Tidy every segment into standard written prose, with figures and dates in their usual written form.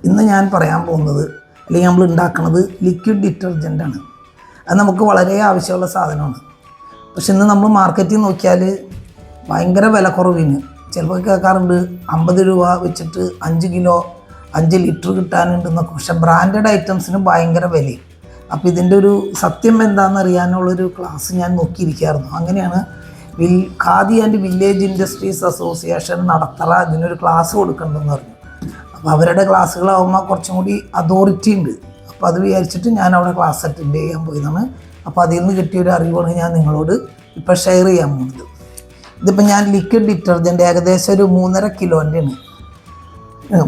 ഇന്ന് ഞാൻ പറയാൻ പോകുന്നത് അല്ലെങ്കിൽ നമ്മൾ ഉണ്ടാക്കുന്നത് ലിക്വിഡ് ഡിറ്റർജൻ്റാണ്. അത് നമുക്ക് വളരെ ആവശ്യമുള്ള സാധനമാണ്. പക്ഷെ ഇന്ന് നമ്മൾ മാർക്കറ്റിൽ നോക്കിയാൽ ഭയങ്കര വില കുറവിന് ചിലപ്പോൾ കേൾക്കാറുണ്ട് 50 രൂപ വെച്ചിട്ട് 5 കിലോ 5 ലിറ്റർ കിട്ടാനുണ്ടെന്നൊക്കെ. പക്ഷെ ബ്രാൻഡഡ് ഐറ്റംസിന് ഭയങ്കര വിലയും. അപ്പോൾ ഇതിൻ്റെ ഒരു സത്യം എന്താണെന്ന് അറിയാനുള്ളൊരു ക്ലാസ് ഞാൻ നോക്കിയിരിക്കുകയായിരുന്നു. അങ്ങനെയാണ് khadi and village industries association Nadathara ഇതിനൊരു ക്ലാസ് കൊടുക്കണമെന്ന് പറഞ്ഞു. അപ്പോൾ അവരുടെ ക്ലാസ്സുകളാകുമ്പോൾ കുറച്ചും കൂടി അതോറിറ്റി ഉണ്ട്. അപ്പോൾ അത് വിചാരിച്ചിട്ട് ഞാൻ അവിടെ ക്ലാസ് അറ്റൻഡ് ചെയ്യാൻ പോയതാണ്. അപ്പോൾ അതിൽ നിന്ന് കിട്ടിയൊരു അറിവാണ് ഞാൻ നിങ്ങളോട് ഇപ്പോൾ ഷെയർ ചെയ്യാൻ പോകുന്നത്. ഇതിപ്പോൾ ഞാൻ ലിക്വിഡ് ഡിറ്റർജൻറ്റ് ഏകദേശം ഒരു 3.5 കിലോൻ്റെയാണ്,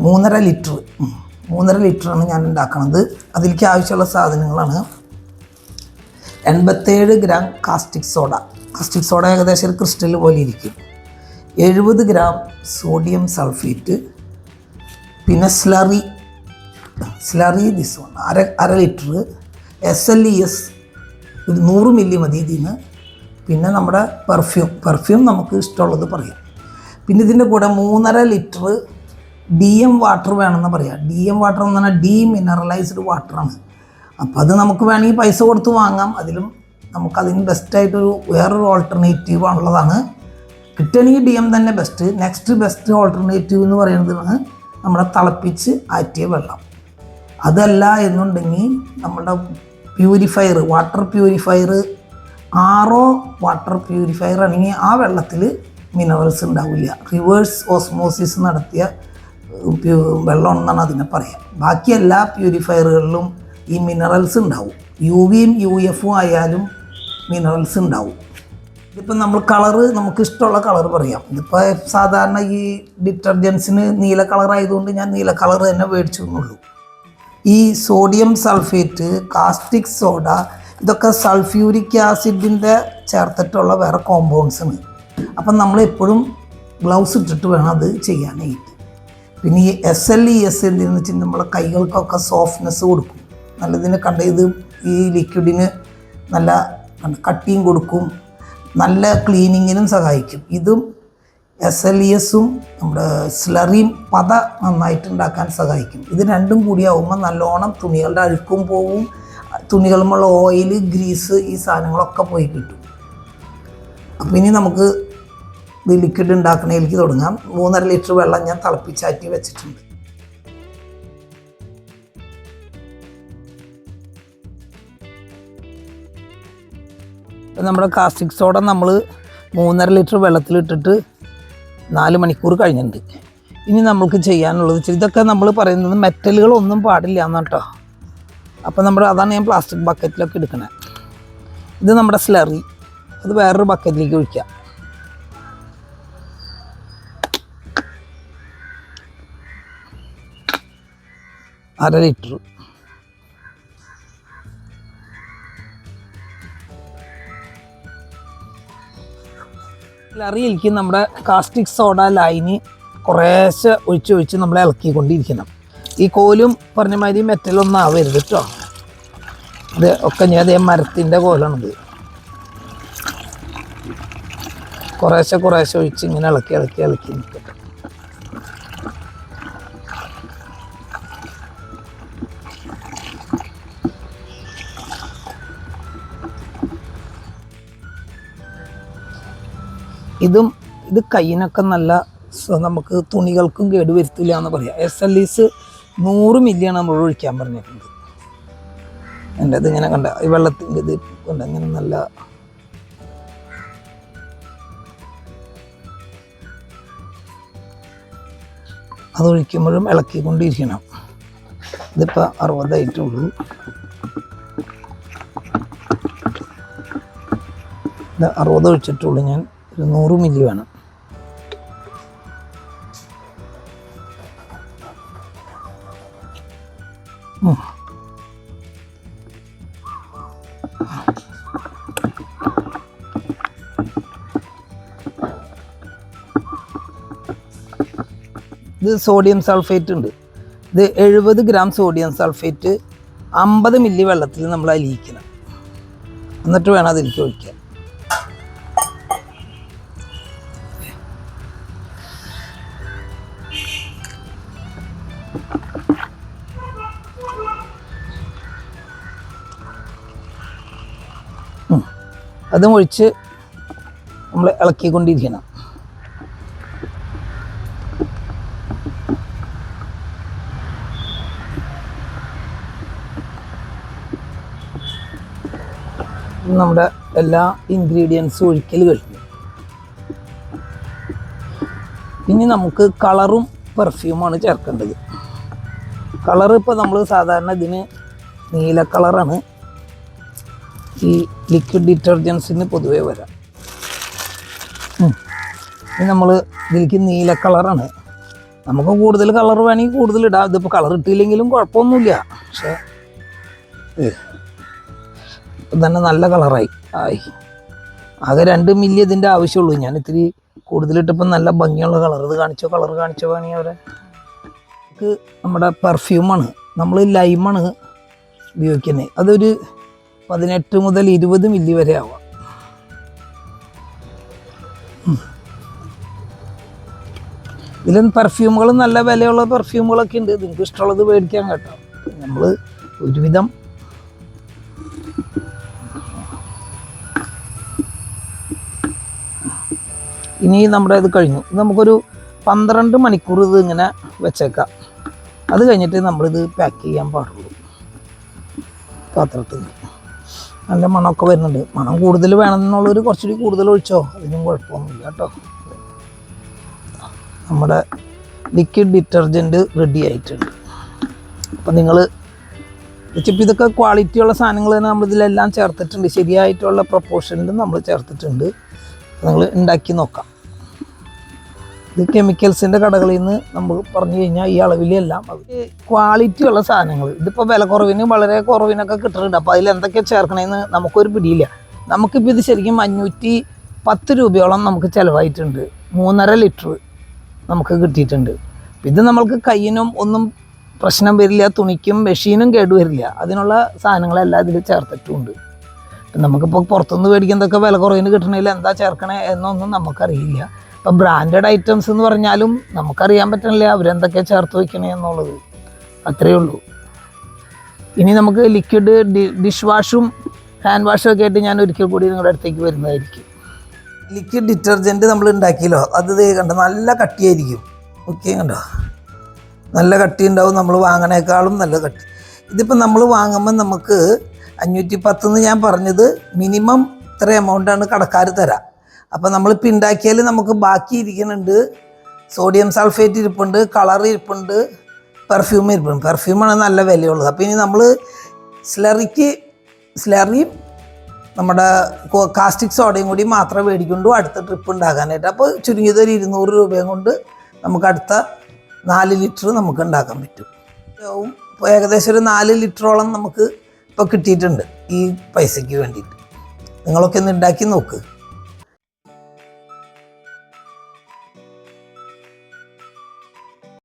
3.5 ലിറ്ററാണ് ഞാൻ ഉണ്ടാക്കുന്നത്. അതിലേക്ക് ആവശ്യമുള്ള സാധനങ്ങളാണ് 87 ഗ്രാം കാസ്റ്റിക് സോഡ ഏകദേശം ഒരു ക്രിസ്റ്റൽ പോലെ ഇരിക്കും, 70 ഗ്രാം സോഡിയം സൾഫേറ്റ്, പിന്നെ സ്ലറി ദിസ് വൺ അര ലിറ്റർ, SLES ഒരു 100 മില്ലി മതി ഇതിന്. പിന്നെ നമ്മുടെ പെർഫ്യൂം നമുക്ക് ഇഷ്ടമുള്ളത് പറയാം. പിന്നെ ഇതിൻ്റെ കൂടെ 3.5 ലിറ്റർ DM വാട്ടർ വേണമെന്ന് പറയാം. DM വാട്ടർ എന്ന് പറഞ്ഞാൽ ഡീമിനറലൈസ്ഡ് വാട്ടറാണ്. അപ്പോൾ അത് നമുക്ക് വേണമെങ്കിൽ പൈസ കൊടുത്ത് വാങ്ങാം. അതിലും നമുക്കതിന് ബെസ്റ്റായിട്ടൊരു വേറൊരു ഓൾട്ടർനേറ്റീവ് ഉള്ളതാണ്. കിട്ടുകയാണെങ്കിൽ DM തന്നെ ബെസ്റ്റ്. നെക്സ്റ്റ് ബെസ്റ്റ് ഓൾട്ടർനേറ്റീവ് എന്ന് പറയുന്നതാണ് നമ്മുടെ തിളപ്പിച്ച് ആറ്റിയ വെള്ളം. അതല്ല എന്നുണ്ടെങ്കിൽ നമ്മുടെ water purifier RO water purifier ആണെങ്കിൽ ആ വെള്ളത്തിൽ മിനറൽസ് ഉണ്ടാവില്ല. റിവേഴ്സ് ഓസ്മോസിസ് നടത്തിയ വെള്ളം എന്നാണ് അതിനെ പറയാം. ബാക്കി എല്ലാ പ്യൂരിഫയറുകളിലും ഈ മിനറൽസ് ഉണ്ടാവും. UVയും UF ആയാലും മിനറൽസ് ഉണ്ടാവും. ഇതിപ്പോൾ നമ്മൾ നമുക്ക് ഇഷ്ടമുള്ള കളർ പറയാം. ഇതിപ്പോൾ സാധാരണ ഈ ഡിറ്റർജൻസിന് നീല കളറായതുകൊണ്ട് ഞാൻ നീല കളർ തന്നെ മേടിച്ചു എന്നുള്ളൂ. ഈ സോഡിയം സൾഫേറ്റ്, കാസ്റ്റിക് സോഡ, ഇതൊക്കെ സൾഫ്യൂരിക് ആസിഡിൻ്റെ ചേർത്തിട്ടുള്ള വേറെ കോമ്പൗണ്ട്സാണ്. അപ്പം നമ്മളെപ്പോഴും ഗ്ലൗസ് ഇട്ടിട്ട് വേണം അത് ചെയ്യാനായിട്ട്. പിന്നെ ഈ SLES എന്തെന്ന് വെച്ചാൽ നമ്മളെ കൈകൾക്കൊക്കെ സോഫ്റ്റ്നെസ് കൊടുക്കും. നല്ലതിന് ഇത് ഈ ലിക്വിഡിന് നല്ല കട്ടിയും കൊടുക്കും, നല്ല ക്ലീനിങ്ങിനും സഹായിക്കും. ഇതും SLESഉം നമ്മുടെ സ്ലറിയും നന്നായിട്ടുണ്ടാക്കാൻ സഹായിക്കും. ഇത് രണ്ടും കൂടിയാവുമ്പോൾ നല്ലോണം തുണികളുടെ അഴുക്കും പോവും, തുണികളുമുള്ള ഓയിൽ, ഗ്രീസ്, ഈ സാധനങ്ങളൊക്കെ പോയി കിട്ടും. അപ്പോൾ ഇനി നമുക്ക് ഇത് ലിക്വിഡ് ഉണ്ടാക്കണേലേക്ക് തുടങ്ങാം. 3.5 ലിറ്റർ വെള്ളം ഞാൻ തിളപ്പിച്ചാറ്റി വെച്ചിട്ടുണ്ട്. നമ്മുടെ കാസ്റ്റിക് സോഡ നമ്മൾ 3.5 ലിറ്റർ വെള്ളത്തിലിട്ടിട്ട് 4 മണിക്കൂർ കഴിഞ്ഞിട്ടുണ്ട്. ഇനി നമുക്ക് ചെയ്യാനുള്ളത് ഇതൊക്കെ നമ്മൾ പറയുന്നത് മെറ്റലുകളൊന്നും പാടില്ല എന്ന് കേട്ടോ. അപ്പോൾ അതാണ് ഞാൻ പ്ലാസ്റ്റിക് ബക്കറ്റിലൊക്കെ എടുക്കണേ. ഇത് നമ്മുടെ സ്ലറി, അത് വേറൊരു ബക്കറ്റിലേക്ക് ഒഴിക്കാം. അര ലിറ്റർ. സ്ലറിയിലേക്ക് നമ്മുടെ കാസ്റ്റിക് സോഡ ലൈന് കുറേശ്ശെ ഒഴിച്ച് നമ്മൾ ഇളക്കിക്കൊണ്ടിരിക്കണം. ഈ കോലും പറഞ്ഞ മാതിരി മെറ്റലൊന്നും ആവരുത് കേട്ടോ. ഇത് ഒക്കെ ഞാൻ അതേ മരത്തിൻ്റെ കോലാണിത്. കുറേശ്ശെ ഒഴിച്ച് ഇങ്ങനെ ഇളക്കി നിൽക്കട്ടെ. ഇത് കയ്യിനൊക്കെ നല്ല നമുക്ക് തുണികൾക്കും കേടുവരുത്തില്ല എന്ന് പറയാം. SLES 100 മില്ലിയാണ് നമ്മൾ ഒഴിക്കാൻ പറഞ്ഞിട്ടുണ്ട്. എൻ്റെ ഇതിങ്ങനെ കണ്ട ഈ വെള്ളത്തിൻ്റെ ഇത് കൊണ്ട് അങ്ങനെ നല്ല അതൊഴിക്കുമ്പോഴും ഇളക്കിക്കൊണ്ടിരിക്കണം. ഇതിപ്പോൾ 60 ആയിട്ടുള്ളൂ. ഇത് 60 ഒഴിച്ചിട്ടുള്ളൂ. ഞാൻ ഒരു 100 മില്ലി വേണം. ഇത് സോഡിയം സൾഫേറ്റ് ഉണ്ട്. ഇത് 70 ഗ്രാം സോഡിയം സൾഫേറ്റ് 50 മില്ലി വെള്ളത്തിൽ നമ്മൾ അലിയിക്കണം. എന്നിട്ട് വേണം അതിലേക്ക് ഒഴിക്കാൻ. അതും ഒഴിച്ച് നമ്മൾ ഇളക്കിക്കൊണ്ടിരിക്കണം. നമ്മുടെ എല്ലാ ഇൻഗ്രീഡിയൻസും ഒഴിക്കൽ കഴിഞ്ഞു. ഇനി നമുക്ക് കളറും പെർഫ്യൂമാണ് ചേർക്കേണ്ടത്. കളർ ഇപ്പോൾ നമ്മൾ സാധാരണ ഇതിന് നീല കളറാണ് ഈ ലിക്വിഡ് ഡിറ്റർജൻസിന് പൊതുവേ വരാം. ഇനി നമ്മൾ ഇതിലേക്ക് നീല കളറാണ്. നമുക്ക് കൂടുതൽ കളർ വേണമെങ്കിൽ കൂടുതൽ ഇടാം. ഇതിപ്പോൾ കളർ ഇട്ടില്ലെങ്കിലും കുഴപ്പമൊന്നുമില്ല. പക്ഷേ തന്നെ നല്ല കളറായി ആയി. ആകെ 2 മില്ലി ഇതിൻ്റെ ആവശ്യമുള്ളൂ. ഞാൻ ഇത്തിരി കൂടുതലിട്ടപ്പോൾ നല്ല ഭംഗിയുള്ള കളർ. ഇത് കളർ കാണിച്ചോ വേണമെങ്കിൽ അവരെ. ഇത് നമ്മുടെ പെർഫ്യൂമാണ്. നമ്മൾ ലൈമാണ് ഉപയോഗിക്കുന്നത്. അതൊരു 18 മുതൽ 20 മില്ലി വരെ ആവാം. ഇതിലും പെർഫ്യൂമുകൾ നല്ല വിലയുള്ള പെർഫ്യൂമുകളൊക്കെ ഉണ്ട്. നിങ്ങൾക്ക് ഇഷ്ടമുള്ളത് മേടിക്കാൻ കേട്ടോ. നമ്മൾ ഒരുവിധം ഇനി നമ്മുടെ ഇത് കഴിഞ്ഞു. നമുക്കൊരു 12 മണിക്കൂർ ഇത് ഇങ്ങനെ വെച്ചേക്കാം. അത് കഴിഞ്ഞിട്ട് നമ്മളിത് പാക്ക് ചെയ്യാൻ പാടുള്ളൂ. പാത്രത്തിൽ നല്ല മണമൊക്കെ വരുന്നുണ്ട്. മണം കൂടുതൽ വേണമെന്നുള്ളൊരു കുറച്ചുകൂടി കൂടുതൽ ഒഴിച്ചോ, അതിനും കുഴപ്പമൊന്നുമില്ല കേട്ടോ. നമ്മുടെ ലിക്വിഡ് ഡിറ്റർജൻറ്റ് റെഡി ആയിട്ടുണ്ട്. അപ്പം നിങ്ങൾ ഇപ്പം ഇതൊക്കെ ക്വാളിറ്റിയുള്ള സാധനങ്ങൾ തന്നെ നമ്മളിതിലെല്ലാം ചേർത്തിട്ടുണ്ട്. ശരിയായിട്ടുള്ള പ്രൊപ്പോർഷനിൽ നമ്മൾ ചേർത്തിട്ടുണ്ട്. നിങ്ങൾ ഉണ്ടാക്കി നോക്കാം. ഇത് കെമിക്കൽസിൻ്റെ കടകളിൽ നിന്ന് നമ്മൾ പറഞ്ഞു കഴിഞ്ഞാൽ ഈ അളവിലെല്ലാം ക്വാളിറ്റിയുള്ള സാധനങ്ങൾ. ഇതിപ്പോൾ വില കുറവിന് വളരെ കുറവിനൊക്കെ കിട്ടുന്നുണ്ട്. അപ്പോൾ അതിൽ എന്തൊക്കെ ചേർക്കണമെന്ന് നമുക്കൊരു പിടിയില്ല. നമുക്കിപ്പോൾ ഇത് ശരിക്കും 510 രൂപയോളം നമുക്ക് ചിലവായിട്ടുണ്ട്. 3.5 ലിറ്റർ നമുക്ക് കിട്ടിയിട്ടുണ്ട്. ഇത് നമ്മൾക്ക് കയ്യിനും ഒന്നും പ്രശ്നം വരില്ല, തുണിക്കും മെഷീനും കേടുവരില്ല. അതിനുള്ള സാധനങ്ങളെല്ലാം ഇതിൽ ചേർത്തിട്ടുമുണ്ട്. നമുക്കിപ്പോൾ പുറത്തുനിന്ന് മേടിക്കുന്നതൊക്കെ വില കുറവിന് കിട്ടണമെങ്കിൽ എന്താ ചേർക്കണേ എന്നൊന്നും നമുക്കറിയില്ല. ഇപ്പം ബ്രാൻഡഡ് ഐറ്റംസ് എന്ന് പറഞ്ഞാലും നമുക്കറിയാൻ പറ്റില്ല അവരെന്തൊക്കെ ചേർത്ത് വയ്ക്കണേ എന്നുള്ളത്. അത്രയേ ഉള്ളൂ. ഇനി നമുക്ക് ലിക്വിഡ് ഡിഷ് വാഷും ഹാൻഡ് വാഷും ഒക്കെ ആയിട്ട് ഞാൻ ഒരിക്കൽ കൂടി നിങ്ങളുടെ അടുത്തേക്ക് വരുന്നതായിരിക്കും. ലിക്വിഡ് ഡിറ്റർജൻറ്റ് നമ്മൾ ഉണ്ടാക്കിയല്ലോ, അത് കണ്ടോ നല്ല കട്ടിയായിരിക്കും. ഓക്കെ, കണ്ടോ നല്ല കട്ടി ഉണ്ടാവും. നമ്മൾ വാങ്ങണേക്കാളും നല്ല കട്ടി. ഇതിപ്പോൾ നമ്മൾ വാങ്ങുമ്പോൾ നമുക്ക് 510 ഞാൻ പറഞ്ഞത് മിനിമം ഇത്ര എമൗണ്ടാണ് കടക്കാർ തരാം. അപ്പോൾ നമ്മളിപ്പോൾ ഉണ്ടാക്കിയാൽ നമുക്ക് ബാക്കി ഇരിക്കുന്നുണ്ട്. സോഡിയം സൾഫേറ്റ് ഇരിപ്പുണ്ട്, കളർ ഇരിപ്പുണ്ട്, പെർഫ്യൂം ഇരിപ്പുണ്ട്. പെർഫ്യൂമാണ് നല്ല വിലയുള്ളത്. അപ്പോൾ ഇനി നമ്മൾ സ്ലറിയും നമ്മുടെ കാസ്റ്റിക് സോഡയും കൂടി മാത്രമേ മേടിക്കൊണ്ടു അടുത്ത ട്രിപ്പ് ഉണ്ടാക്കാനായിട്ട്. അപ്പോൾ ചുരുങ്ങിയതൊരു 200 രൂപയും കൊണ്ട് നമുക്ക് അടുത്ത 4 ലിറ്റർ നമുക്ക് ഉണ്ടാക്കാൻ പറ്റും. ഇപ്പോൾ ഏകദേശം ഒരു 4 ലിറ്ററോളം നമുക്ക് ഇപ്പോൾ കിട്ടിയിട്ടുണ്ട് ഈ പൈസയ്ക്ക് വേണ്ടിയിട്ട്. നിങ്ങളൊക്കെ ഒന്ന് ഉണ്ടാക്കി നോക്ക്.